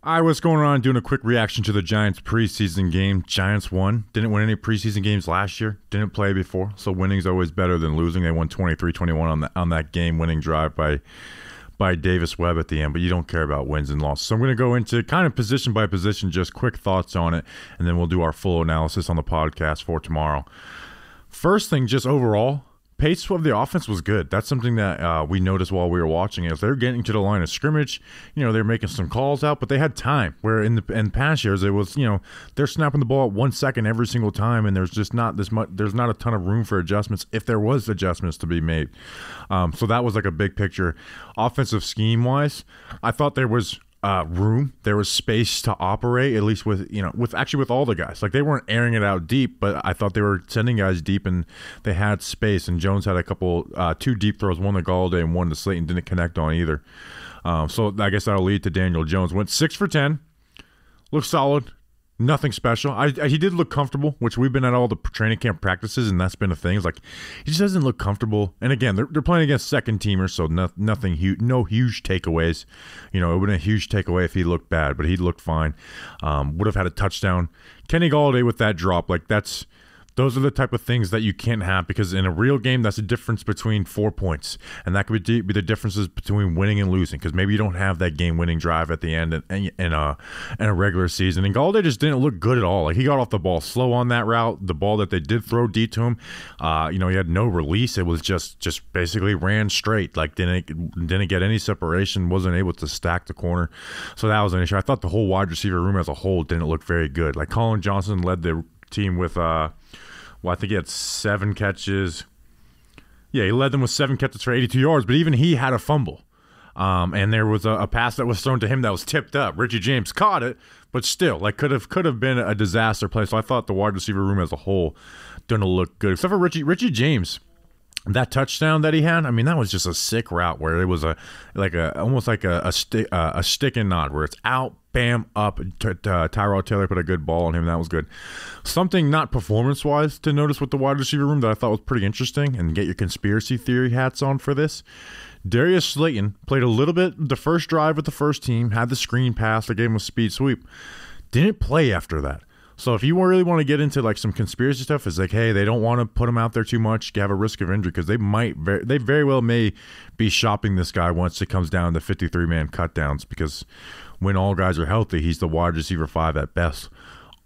All right, what's going on? Doing a quick reaction to the Giants preseason game. Giants won. Didn't win any preseason games last year. Didn't play before, so winning's always better than losing. They won 23-21 on that game-winning drive by Davis Webb at the end, but you don't care about wins and losses. So I'm going to go into kind of position by position, just quick thoughts on it, and then we'll do our full analysis on the podcast for tomorrow. First thing, just overall, pace of the offense was good. That's something that we noticed while we were watching it. They're getting to the line of scrimmage. They're making some calls out, but they had time. Where in past years, it was, they're snapping the ball at 1 second every single time, and there's just not this much. There's not a ton of room for adjustments if there was adjustments to be made. So that was like a big picture. Offensive scheme wise, I thought there was room. There was space to operate, at least with all the guys. Like, they weren't airing it out deep, but I thought they were sending guys deep, and they had space. And Jones had a couple, 2 deep throws, one to Galladay and one to Slayton, didn't connect on either. So I guess that'll lead to Daniel Jones. Went 6 for 10. Looked solid. Nothing special. He did look comfortable, which we've been at all the training camp practices, and that's been a thing. It's like, he just doesn't look comfortable. And again, they're playing against second teamers, so nothing huge, no huge takeaways. It would have been a huge takeaway if he looked bad, but he looked fine. Would have had a touchdown. Kenny Galladay with that drop, those are the type of things that you can't have, because in a real game, that's the difference between 4 points. And that could be the differences between winning and losing, because maybe you don't have that game-winning drive at the end in a regular season. And Galladay just didn't look good at all. Like, he got off the ball slow on that route. The ball that they did throw deep to him, he had no release. It was just basically ran straight. Like, didn't get any separation, wasn't able to stack the corner. So that was an issue. I thought the whole wide receiver room as a whole didn't look very good. Like, Colin Johnson led the team with I think he had 7 catches. Yeah, he led them with 7 catches for 82 yards, but even he had a fumble. And there was a pass that was thrown to him that was tipped up. Richie James caught it, but still, could have been a disaster play. So I thought the wide receiver room as a whole didn't look good, except for Richie James. That touchdown that he had, that was just a sick route where it was almost like a stick and nod, where it's out, bam, up. Tyrod Taylor put a good ball on him. That was good. Something not performance-wise to notice with the wide receiver room that I thought was pretty interesting, and get your conspiracy theory hats on for this. Darius Slayton played a little bit the first drive with the first team, had the screen pass, they gave him a speed sweep. Didn't play after that. So if you really want to get into some conspiracy stuff, it's hey, they don't want to put him out there too much, have a risk of injury, because they very well may be shopping this guy once it comes down to 53-man cutdowns, because when all guys are healthy, he's the wide receiver 5 at best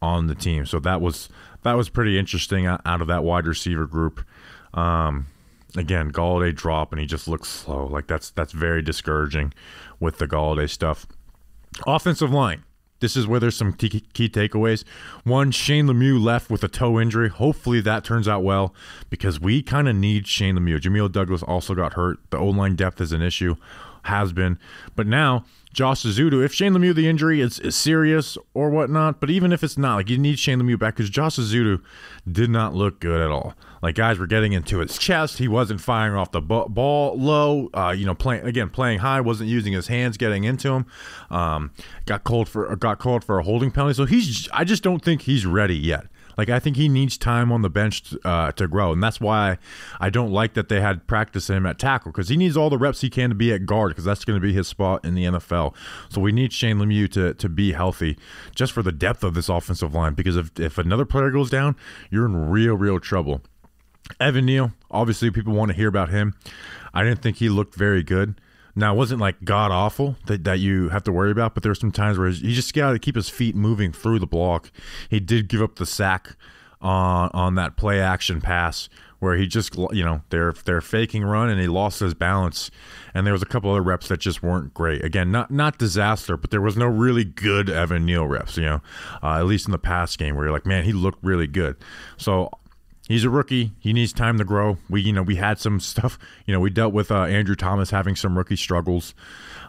on the team. So that was pretty interesting out of that wide receiver group. Again, Galladay drop, and he just looks slow. That's very discouraging with the Galladay stuff. Offensive line. This is where there's some key takeaways. One, Shane Lemieux left with a toe injury. Hopefully that turns out well, because we kind of need Shane Lemieux. Jameel Douglas also got hurt. The O-line depth is an issue, has been. But now, Josh Azudu, if Shane Lemieux, the injury is serious or whatnot, but even if it's not, you need Shane Lemieux back, because Josh Azudu did not look good at all. Guys were getting into his chest. He wasn't firing off the ball low. Playing high, wasn't using his hands, getting into him. Got called for a holding penalty. So I just don't think he's ready yet. I think he needs time on the bench to grow, and that's why I don't like that they had practice him at tackle, because he needs all the reps he can to be at guard, because that's going to be his spot in the NFL. So we need Shane Lemieux to be healthy, just for the depth of this offensive line, because if another player goes down, you're in real trouble. Evan Neal, obviously people want to hear about him. I didn't think he looked very good. Now, it wasn't god-awful that you have to worry about, but there were some times where he just got to keep his feet moving through the block. He did give up the sack on that play-action pass where he just, they're faking run, and he lost his balance. And there was a couple other reps that just weren't great. Again, not disaster, but there was no really good Evan Neal reps, at least in the past game, where you're like, man, he looked really good. So he's a rookie. He needs time to grow. We had some stuff. We dealt with Andrew Thomas having some rookie struggles,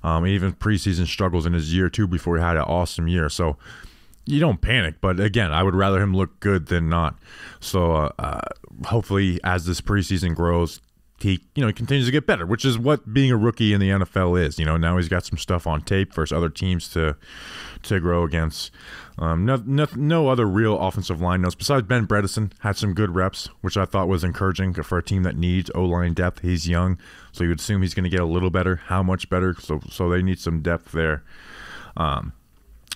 even preseason struggles in his year 2 before he had an awesome year. So you don't panic. But again, I would rather him look good than not. So hopefully, as this preseason grows, he continues to get better, which is what being a rookie in the NFL is. Now he's got some stuff on tape for other teams to grow against. No other real offensive line notes besides Ben Bredesen had some good reps, which I thought was encouraging for a team that needs O-line depth. He's young, so you would assume he's going to get a little better. How much better? So they need some depth there.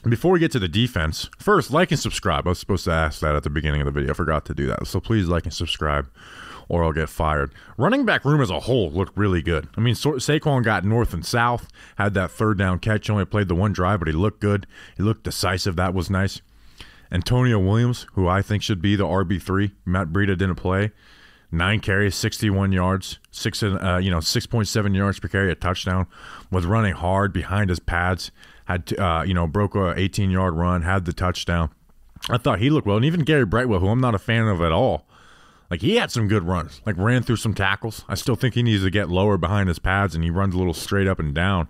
Before we get to the defense, first, like and subscribe. I was supposed to ask that at the beginning of the video. I forgot to do that. So please like and subscribe or I'll get fired. Running back room as a whole looked really good. I mean, Saquon got north and south, had that third down catch. He only played the one drive, but he looked good. He looked decisive. That was nice. Antonio Williams, who I think should be the RB3. Matt Breida didn't play. 9 carries, 61 yards, 6.7 yards per carry, a touchdown. Was running hard behind his pads. Had broke a 18-yard run, had the touchdown. I thought he looked well, and even Gary Brightwell, who I'm not a fan of at all, like he had some good runs, like ran through some tackles. I still think he needs to get lower behind his pads, and he runs a little straight up and down.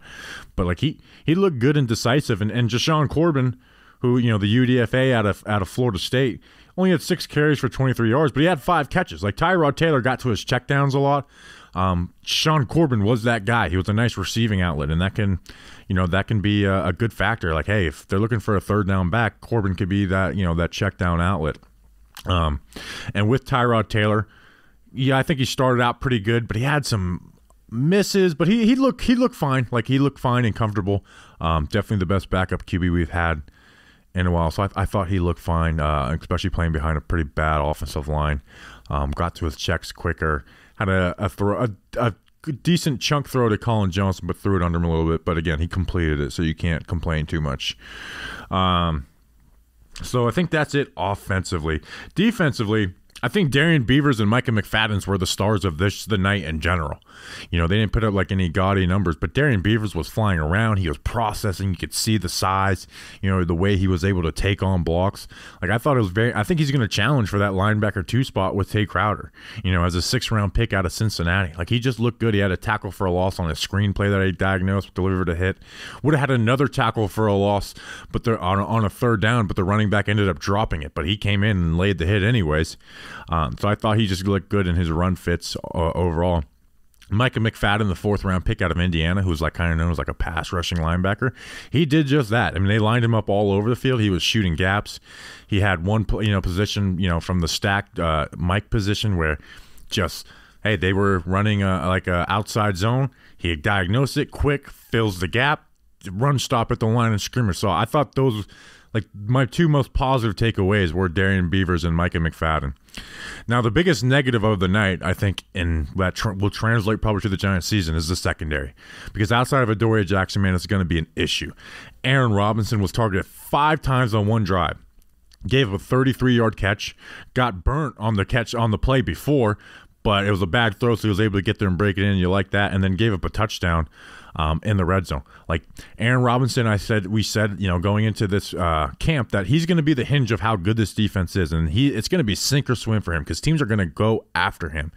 But like he looked good and decisive. And Jashawn Corbin, who the UDFA out of Florida State, only had 6 carries for 23 yards, but he had 5 catches. Like Tyrod Taylor got to his checkdowns a lot. Sean Corbin was that guy. He was a nice receiving outlet, and that can be a good factor. Like, hey, if they're looking for a third down back, Corbin could be that that check down outlet. And with Tyrod Taylor, I think he started out pretty good, but he had some misses. But he looked fine. Like he looked fine and comfortable. Definitely the best backup QB we've had in a while. So I thought he looked fine, especially playing behind a pretty bad offensive line. Got to his checks quicker. Had a decent chunk throw to Colin Johnson, but threw it under him a little bit. But again, he completed it, so you can't complain too much. So I think that's it offensively. Defensively, I think Darian Beavers and Micah McFadden's were the stars of the night in general. They didn't put up like any gaudy numbers, but Darian Beavers was flying around. He was processing. You could see the size, the way he was able to take on blocks. Like I thought it was I think he's going to challenge for that linebacker 2 spot with Tay Crowder, as a 6th-round pick out of Cincinnati. Like he just looked good. He had a tackle for a loss on a screenplay that he diagnosed, delivered a hit. Would have had another tackle for a loss, but they're on a 3rd down, but the running back ended up dropping it. But he came in and laid the hit anyways. So I thought he just looked good in his run fits overall. Micah McFadden, the 4th-round pick out of Indiana, who's like kind of known as like a pass rushing linebacker, he did just that. I mean, they lined him up all over the field. He was shooting gaps. He had one position from the stacked Mike position where just they were running like a outside zone. He diagnosed it quick, fills the gap, run stop at the line of scrimmage. So I thought those, like my 2 most positive takeaways were Darian Beavers and Micah McFadden. Now, the biggest negative of the night, I think, and that will translate probably to the Giants season, is the secondary. Because outside of Adoree Jackson, man, it's going to be an issue. Aaron Robinson was targeted 5 times on one drive. Gave a 33-yard catch. Got burnt on the catch on the play before, but it was a bad throw, so he was able to get there and break it in. You like that. And then gave up a touchdown in the red zone. Like Aaron Robinson, we said, going into this camp that he's going to be the hinge of how good this defense is, and it's going to be sink or swim for him because teams are going to go after him.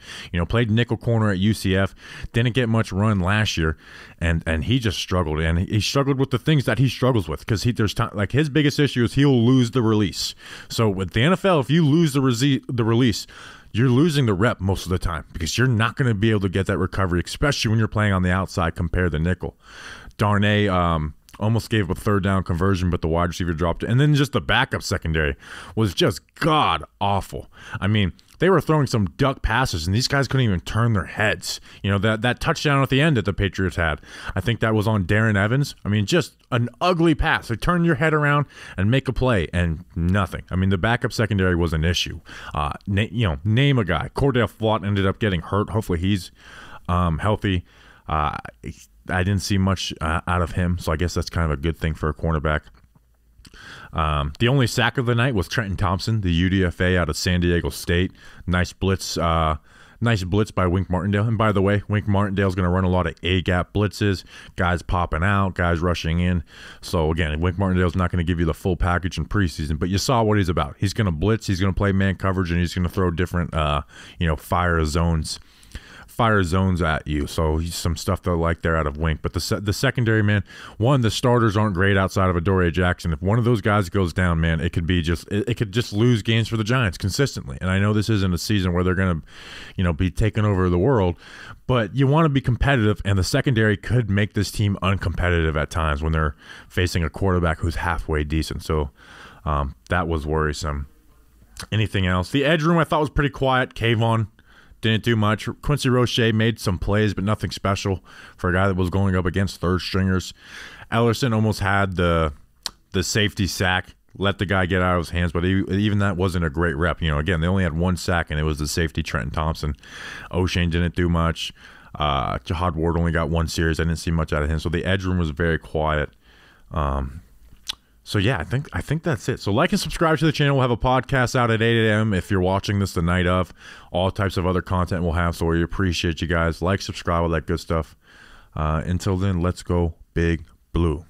Played nickel corner at UCF, didn't get much run last year, and he just struggled, and he struggled with the things that he struggles with because there's time, like his biggest issue is he'll lose the release. So with the NFL, if you lose the release, you're losing the rep most of the time because you're not going to be able to get that recovery, especially when you're playing on the outside compared to nickel. Darnay almost gave up a 3rd down conversion, but the wide receiver dropped it. And then just the backup secondary was just god-awful. I mean, they were throwing some duck passes, and these guys couldn't even turn their heads. That touchdown at the end that the Patriots had, I think that was on Darren Evans. I mean, just an ugly pass. They turn your head around and make a play, and nothing. I mean, the backup secondary was an issue. Name a guy. Cordell Flott ended up getting hurt. Hopefully he's healthy. I didn't see much out of him, so I guess that's kind of a good thing for a cornerback. The only sack of the night was Trenton Thompson, the UDFA out of San Diego State. Nice blitz by Wink Martindale. And by the way, Wink Martindale's going to run a lot of A-gap blitzes, guys popping out, guys rushing in. So again, Wink Martindale's not going to give you the full package in preseason, but you saw what he's about. He's going to blitz, he's going to play man coverage, and he's going to throw different fire zones at you. So some stuff that I like there out of Wink. But the secondary, man, the starters aren't great outside of Adoree Jackson. If one of those guys goes down, man, it could just lose games for the Giants consistently. And I know this isn't a season where they're going to, be taking over the world, but you want to be competitive, and the secondary could make this team uncompetitive at times when they're facing a quarterback who's halfway decent. So that was worrisome. Anything else? The edge room I thought was pretty quiet. Kayvon didn't do much. Quincy Roche made some plays, but nothing special for a guy that was going up against 3rd stringers. Ellerson almost had the the safety sack, let the guy get out of his hands, but even that wasn't a great rep. Again, they only had one sack, and it was the safety, Trenton Thompson. O'Shane didn't do much. Jahad Ward only got one series. I didn't see much out of him. So the edge room was very quiet. So yeah, I think that's it. So like and subscribe to the channel. We'll have a podcast out at 8 a.m. if you're watching this the night of. All types of other content we'll have. So we appreciate you guys. Like, subscribe, all that good stuff. Until then, let's go Big Blue.